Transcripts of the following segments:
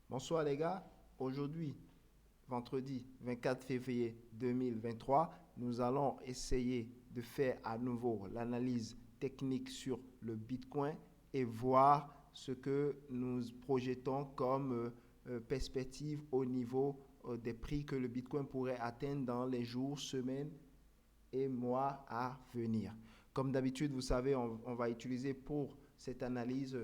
Bonsoir les gars, aujourd'hui, vendredi 24 février 2023, nous allons essayer de faire à nouveau l'analyse technique sur le Bitcoin et voir ce que nous projetons comme perspective au niveau des prix que le Bitcoin pourrait atteindre dans les jours, semaines et mois à venir. Comme d'habitude, vous savez, on va utiliser pour cette analyse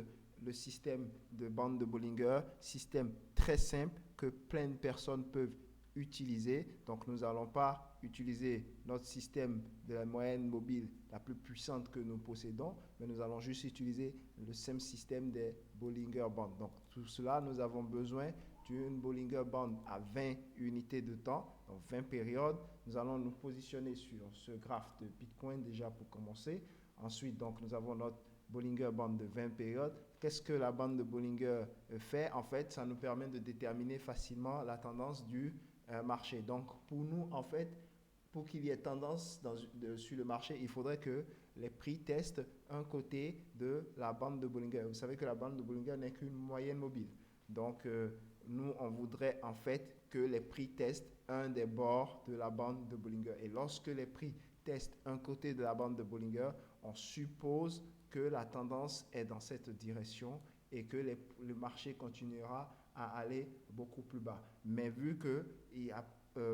le système de bande de Bollinger, système très simple que plein de personnes peuvent utiliser. Donc, nous n'allons pas utiliser notre système de la moyenne mobile la plus puissante que nous possédons, mais nous allons juste utiliser le simple système des Bollinger Bands. Donc, pour cela, nous avons besoin d'une Bollinger Band à 20 unités de temps, donc 20 périodes. Nous allons nous positionner sur ce graphe de Bitcoin déjà pour commencer. Ensuite, donc, nous avons notre Bollinger Band de 20 périodes. Qu'est-ce que la bande de Bollinger fait? En fait, ça nous permet de déterminer facilement la tendance du marché. Donc, pour nous, en fait, pour qu'il y ait tendance sur le marché, il faudrait que les prix testent un côté de la bande de Bollinger. Vous savez que la bande de Bollinger n'est qu'une moyenne mobile. Donc, nous, on voudrait en fait que les prix testent un des bords de la bande de Bollinger. Et lorsque les prix testent un côté de la bande de Bollinger, on suppose que la tendance est dans cette direction et que le marché continuera à aller beaucoup plus bas. Mais vu que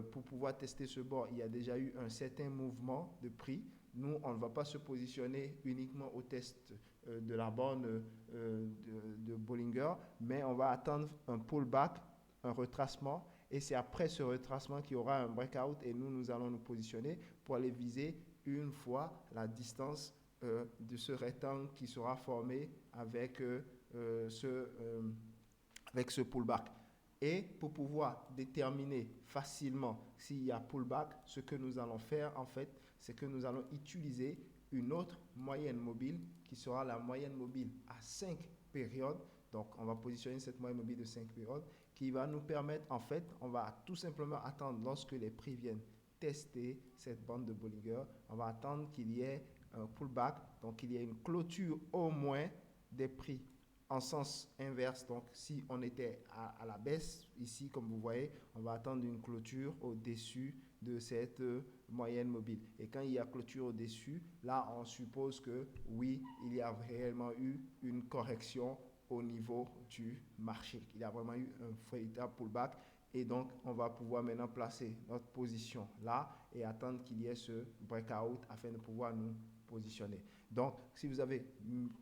pour pouvoir tester ce bord, il y a déjà eu un certain mouvement de prix, nous, on ne va pas se positionner uniquement au test de la borne de Bollinger, mais on va attendre un pullback, un retracement, et c'est après ce retracement qu'il y aura un breakout, et nous allons nous positionner pour aller viser une fois la distance de ce rectangle qui sera formé avec ce pullback. Et pour pouvoir déterminer facilement s'il y a pullback, ce que nous allons faire en fait, c'est que nous allons utiliser une autre moyenne mobile qui sera la moyenne mobile à 5 périodes. Donc, on va positionner cette moyenne mobile de 5 périodes qui va nous permettre, en fait, on va tout simplement attendre lorsque les prix viennent tester cette bande de Bollinger. On va attendre qu'il y ait un pullback, donc qu'il y ait une clôture au moins des prix en sens inverse. Donc, si on était à la baisse, ici, comme vous voyez, on va attendre une clôture au-dessus de cette moyenne mobile. Et quand il y a clôture au-dessus, là, on suppose que oui, il y a réellement eu une correction au niveau du marché. Il y a vraiment eu un véritable pullback. Et donc, on va pouvoir maintenant placer notre position là et attendre qu'il y ait ce breakout afin de pouvoir nous positionner. Donc, si vous avez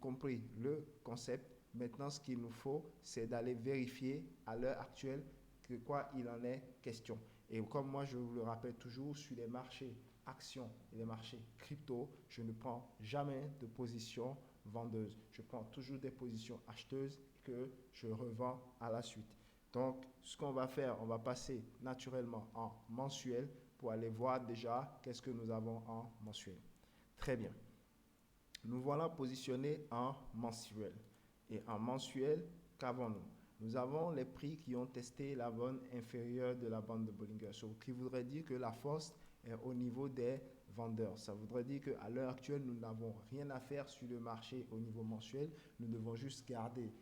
compris le concept, maintenant, ce qu'il nous faut, c'est d'aller vérifier à l'heure actuelle que quoi il en est question. Et comme moi, je vous le rappelle toujours, sur les marchés actions et les marchés crypto, je ne prends jamais de position vendeuse. Je prends toujours des positions acheteuses que je revends à la suite. Donc, ce qu'on va faire, on va passer naturellement en mensuel pour aller voir déjà qu'est-ce que nous avons en mensuel. Très bien. Nous voilà positionnés en mensuel. Et en mensuel, qu'avons-nous? Nous avons les prix qui ont testé la bande inférieure de la bande de Bollinger, ce qui voudrait dire que la force est au niveau des vendeurs. Ça voudrait dire qu'à l'heure actuelle, nous n'avons rien à faire sur le marché au niveau mensuel. Nous devons juste garder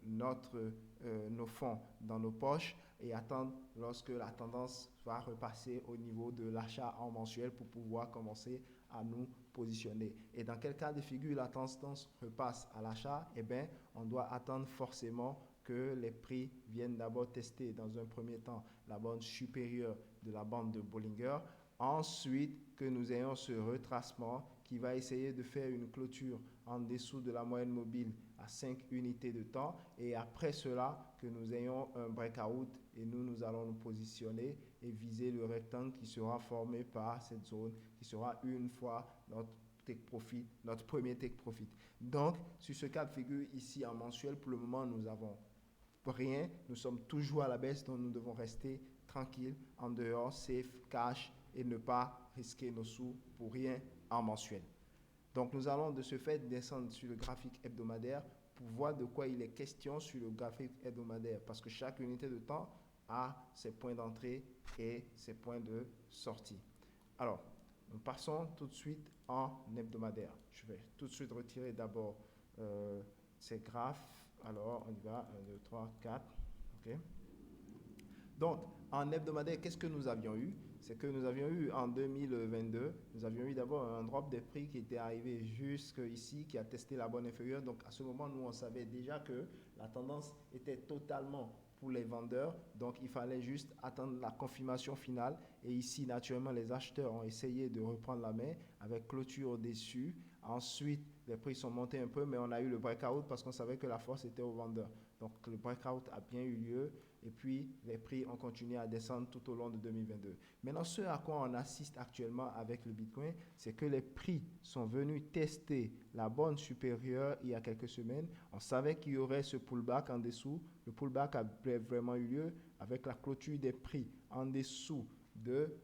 nos fonds dans nos poches et attendre lorsque la tendance va repasser au niveau de l'achat en mensuel pour pouvoir commencer à nous positionner. Et dans quel cas de figure la tendance repasse à l'achat? Eh bien, on doit attendre forcément que les prix viennent d'abord tester dans un premier temps la bande supérieure de la bande de Bollinger. Ensuite, que nous ayons ce retracement qui va essayer de faire une clôture en dessous de la moyenne mobile à 5 unités de temps. Et après cela, que nous ayons un breakout et nous allons nous positionner et viser le rectangle qui sera formé par cette zone, qui sera une fois notre take profit, notre premier take profit. Donc, sur ce cas de figure ici en mensuel, pour le moment, nous avons rien. Nous sommes toujours à la baisse, donc nous devons rester tranquilles, en dehors, safe, cash, et ne pas risquer nos sous pour rien en mensuel. Donc nous allons de ce fait descendre sur le graphique hebdomadaire pour voir de quoi il est question sur le graphique hebdomadaire, parce que chaque unité de temps a ses points d'entrée et ses points de sortie. Alors, nous passons tout de suite en hebdomadaire. Je vais tout de suite retirer d'abord ces graphes. Alors, on y va. 1, 2, 3, 4. OK. Ok. Donc, en hebdomadaire, qu'est-ce que nous avions eu? C'est que nous avions eu en 2022, nous avions eu d'abord un drop des prix qui était arrivé jusqu'ici, qui a testé la bonne inférieure. Donc, à ce moment, nous, on savait déjà que la tendance était totalement pour les vendeurs. Donc, il fallait juste attendre la confirmation finale. Et ici, naturellement, les acheteurs ont essayé de reprendre la main avec clôture au-dessus. Ensuite, les prix sont montés un peu, mais on a eu le breakout parce qu'on savait que la force était aux vendeurs. Donc, le breakout a bien eu lieu. Et puis, les prix ont continué à descendre tout au long de 2022. Maintenant, ce à quoi on assiste actuellement avec le Bitcoin, c'est que les prix sont venus tester la borne supérieure il y a quelques semaines. On savait qu'il y aurait ce pullback en dessous. Le pullback a vraiment eu lieu avec la clôture des prix en dessous de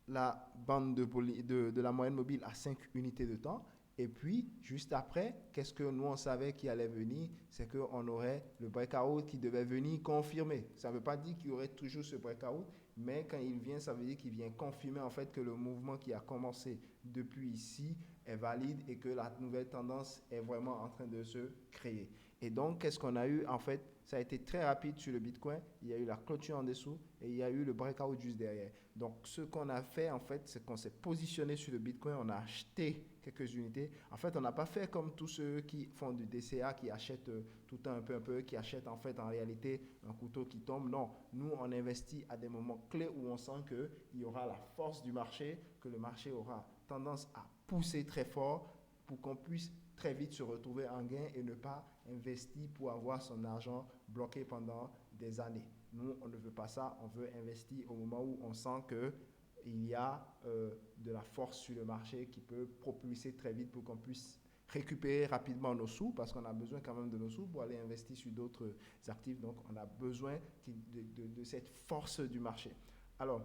la bande de la moyenne mobile à 5 unités de temps. Et puis, juste après, qu'est-ce que nous, on savait qui allait venir? C'est qu'on aurait le breakout qui devait venir confirmer. Ça ne veut pas dire qu'il y aurait toujours ce breakout, mais quand il vient, ça veut dire qu'il vient confirmer en fait que le mouvement qui a commencé depuis ici est valide et que la nouvelle tendance est vraiment en train de se créer. Et donc, qu'est-ce qu'on a eu? En fait, ça a été très rapide sur le Bitcoin. Il y a eu la clôture en dessous et il y a eu le breakout juste derrière. Donc, ce qu'on a fait, en fait, c'est qu'on s'est positionné sur le Bitcoin. On a acheté quelques unités. En fait, on n'a pas fait comme tous ceux qui font du DCA, qui achètent tout un peu, qui achètent en fait en réalité un couteau qui tombe. Non, nous, on investit à des moments clés où on sent qu'il y aura la force du marché, que le marché aura tendance à pousser très fort pour qu'on puisse très vite se retrouver en gain et ne pas investir pour avoir son argent bloqué pendant des années. Nous, on ne veut pas ça. On veut investir au moment où on sent qu'il y a de la force sur le marché qui peut propulser très vite pour qu'on puisse récupérer rapidement nos sous, parce qu'on a besoin quand même de nos sous pour aller investir sur d'autres actifs. Donc, on a besoin de cette force du marché. Alors,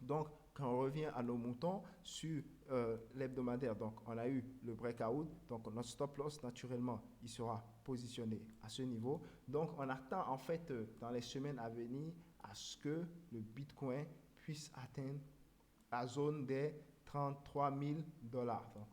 donc, quand on revient à nos moutons sur l'hebdomadaire, donc on a eu le breakout, donc notre stop loss, naturellement, il sera positionné à ce niveau. Donc, on attend en fait dans les semaines à venir à ce que le Bitcoin puisse atteindre la zone des 33 000 dollars. Donc,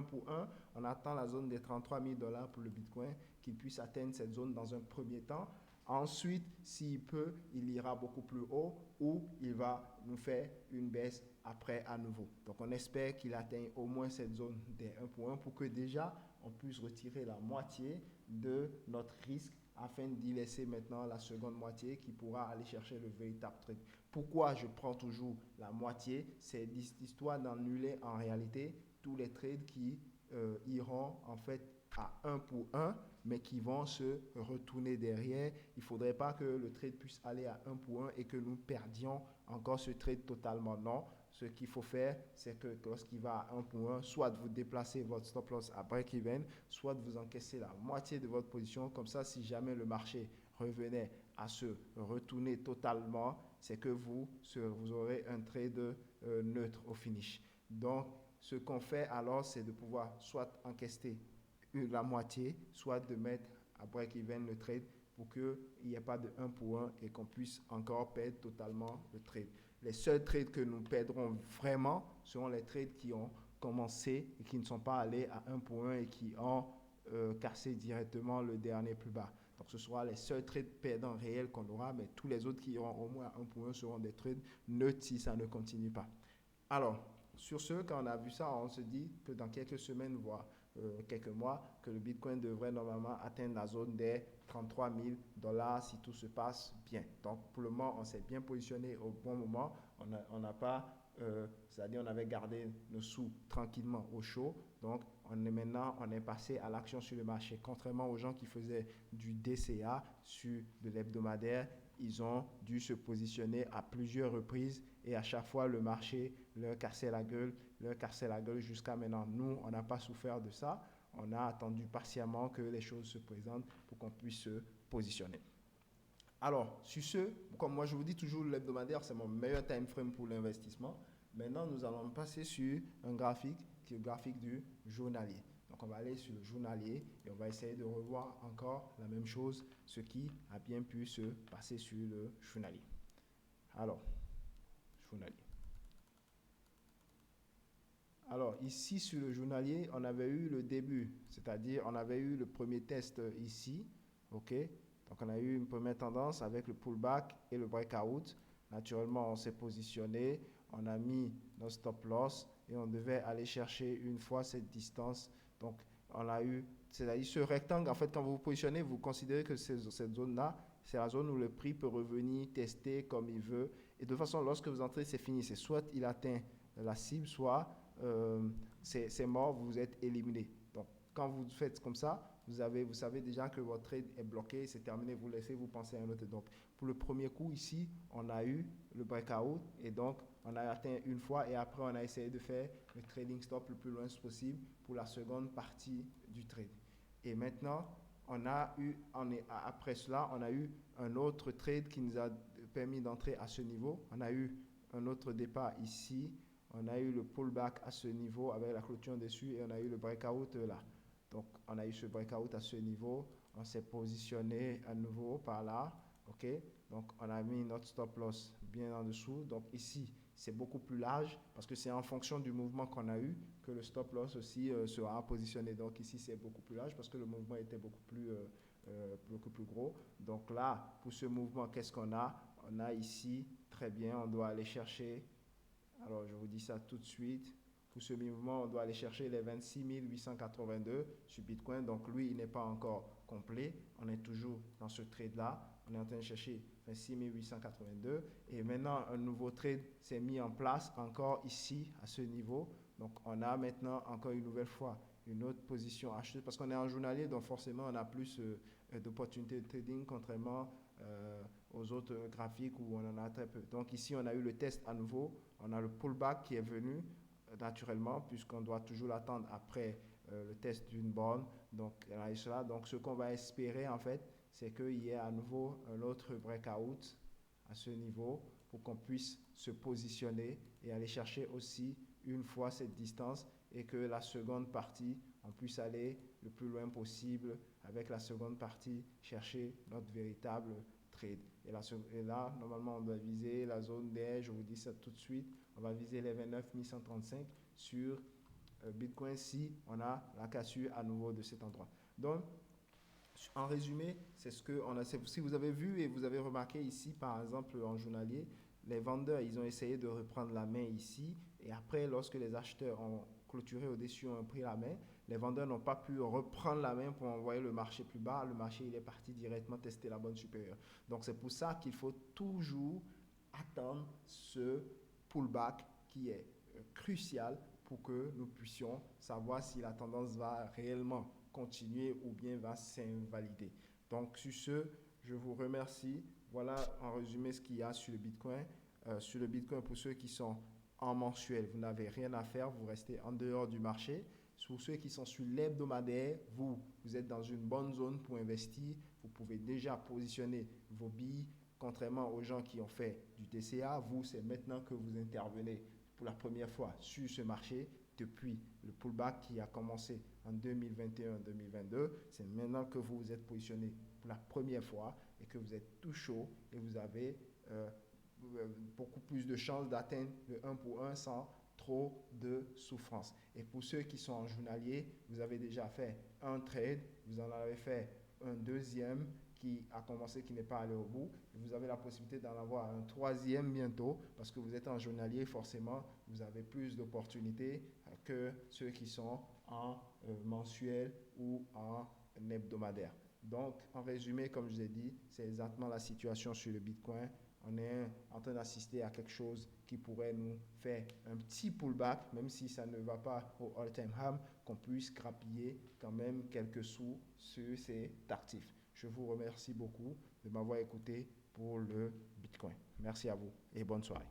pour un, on attend la zone des 33 000 dollars pour le Bitcoin, qu'il puisse atteindre cette zone dans un premier temps. Ensuite, s'il peut, il ira beaucoup plus haut ou il va nous faire une baisse après à nouveau. Donc, on espère qu'il atteigne au moins cette zone des 1 pour que déjà on puisse retirer la moitié de notre risque afin d'y laisser maintenant la seconde moitié qui pourra aller chercher le véritable trade. Pourquoi je prends toujours la moitié? C'est l'histoire d'annuler en réalité tous les trades qui iront en fait à 1 pour 1, mais qui vont se retourner derrière. Il ne faudrait pas que le trade puisse aller à 1 pour 1 et que nous perdions encore ce trade totalement. Non, ce qu'il faut faire, c'est que lorsqu'il va à 1 pour 1, soit vous déplacez votre stop loss à break-even, soit vous encaissez la moitié de votre position. Comme ça, si jamais le marché revenait à se retourner totalement, c'est que vous aurez un trade neutre au finish. Donc, ce qu'on fait alors, c'est de pouvoir soit encaisser la moitié, soit de mettre à break-even le trade pour qu'il n'y ait pas de 1 pour 1 et qu'on puisse encore perdre totalement le trade. Les seuls trades que nous perdrons vraiment seront les trades qui ont commencé et qui ne sont pas allés à 1 pour 1 et qui ont cassé directement le dernier plus bas. Donc ce sera les seuls trades perdants réels qu'on aura, mais tous les autres qui iront au moins à 1 pour 1 seront des trades neutres si ça ne continue pas. Alors, sur ce, quand on a vu ça, on se dit que dans quelques semaines, voire quelques mois, que le Bitcoin devrait normalement atteindre la zone des 33 000 dollars si tout se passe bien. Donc, pour le moment, on s'est bien positionné au bon moment. On n'a pas, c'est-à-dire on avait gardé nos sous tranquillement au chaud. Donc, maintenant, on est passé à l'action sur le marché. Contrairement aux gens qui faisaient du DCA sur de l'hebdomadaire, ils ont dû se positionner à plusieurs reprises et à chaque fois, le marché leur cassait la gueule jusqu'à maintenant. Nous, on n'a pas souffert de ça. On a attendu patiemment que les choses se présentent pour qu'on puisse se positionner. Alors, sur ce, comme moi je vous dis toujours, l'hebdomadaire, c'est mon meilleur time frame pour l'investissement. Maintenant, nous allons passer sur un graphique qui est le graphique du journalier. Donc, on va aller sur le journalier et on va essayer de revoir encore la même chose, ce qui a bien pu se passer sur le journalier. Alors, journalier. Alors, ici sur le journalier, on avait eu le début, c'est-à-dire on avait eu le premier test ici, ok? Donc, on a eu une première tendance avec le pullback et le breakout. Naturellement, on s'est positionné, on a mis nos stop loss et on devait aller chercher une fois cette distance. Donc, on a eu, c'est-à-dire ce rectangle, en fait, quand vous vous positionnez, vous considérez que cette zone-là, c'est la zone où le prix peut revenir, tester comme il veut. Et de toute façon, lorsque vous entrez, c'est fini. C'est soit il atteint la cible, soit c'est mort, vous êtes éliminé. Donc, quand vous faites comme ça, vous savez déjà que votre trade est bloqué, c'est terminé, vous laissez vous penser à un autre. Donc, pour le premier coup, ici, on a eu le breakout et donc, on a atteint une fois et après, on a essayé de faire le trading stop le plus loin possible pour la seconde partie du trade. Et maintenant, après cela, on a eu un autre trade qui nous a permis d'entrer à ce niveau. On a eu un autre départ ici. On a eu le pullback à ce niveau avec la clôture dessus et on a eu le breakout là. Donc, on a eu ce breakout à ce niveau. On s'est positionné à nouveau par là. OK? Donc, on a mis notre stop loss bien en dessous. Donc, ici, c'est beaucoup plus large parce que c'est en fonction du mouvement qu'on a eu que le stop loss aussi sera positionné. Donc, ici, c'est beaucoup plus large parce que le mouvement était beaucoup plus gros. Donc, là, pour ce mouvement, qu'est-ce qu'on a? On a ici, très bien, on doit aller chercher. Alors, je vous dis ça tout de suite. Pour ce mouvement, on doit aller chercher les 26 882 sur Bitcoin. Donc, lui, il n'est pas encore complet. On est toujours dans ce trade-là. On est en train de chercher 26 882. Et maintenant, un nouveau trade s'est mis en place encore ici, à ce niveau. Donc, on a maintenant encore une nouvelle fois une autre position acheteuse parce qu'on est en journalier. Donc, forcément, on a plus d'opportunités de trading contrairement aux autres graphiques où on en a très peu. Donc, ici, on a eu le test à nouveau. On a le pullback qui est venu naturellement, puisqu'on doit toujours l'attendre après le test d'une borne. Donc, donc, ce qu'on va espérer, en fait, c'est qu'il y ait à nouveau un autre breakout à ce niveau pour qu'on puisse se positionner et aller chercher aussi une fois cette distance et que la seconde partie, on puisse aller le plus loin possible avec la seconde partie, chercher notre véritable trade. Et là, normalement, on doit viser la zone d'air, je vous dis ça tout de suite, on va viser les 29 135 sur Bitcoin si on a la cassure à nouveau de cet endroit. Donc, en résumé, c'est ce que on a. Si vous avez vu et vous avez remarqué ici, par exemple, en journalier, les vendeurs, ils ont essayé de reprendre la main ici. Et après, lorsque les acheteurs ont clôturé au-dessus, ont pris la main, les vendeurs n'ont pas pu reprendre la main pour envoyer le marché plus bas. Le marché, il est parti directement tester la bonne supérieure. Donc, c'est pour ça qu'il faut toujours attendre ce pullback qui est crucial pour que nous puissions savoir si la tendance va réellement continuer ou bien va s'invalider. Donc, sur ce, je vous remercie. Voilà en résumé ce qu'il y a sur le Bitcoin. Sur le Bitcoin, pour ceux qui sont en mensuel, vous n'avez rien à faire, vous restez en dehors du marché. Pour ceux qui sont sur l'hebdomadaire, vous êtes dans une bonne zone pour investir. Vous pouvez déjà positionner vos billes. Contrairement aux gens qui ont fait du TCA, vous, c'est maintenant que vous intervenez pour la première fois sur ce marché depuis le pullback qui a commencé en 2021-2022. C'est maintenant que vous vous êtes positionné pour la première fois et que vous êtes tout chaud et vous avez beaucoup plus de chances d'atteindre le 1 pour 1 sans trop de souffrance. Et pour ceux qui sont en journalier, vous avez déjà fait un trade, vous en avez fait un deuxième qui a commencé, qui n'est pas allé au bout. Vous avez la possibilité d'en avoir un troisième bientôt parce que vous êtes en journalier, forcément, vous avez plus d'opportunités que ceux qui sont en mensuel ou en hebdomadaire. Donc, en résumé, comme je vous ai dit, c'est exactement la situation sur le Bitcoin. On est en train d'assister à quelque chose qui pourrait nous faire un petit pullback, même si ça ne va pas au all-time high, qu'on puisse grappiller quand même quelques sous sur ces actifs. Je vous remercie beaucoup de m'avoir écouté pour le Bitcoin. Merci à vous et bonne soirée.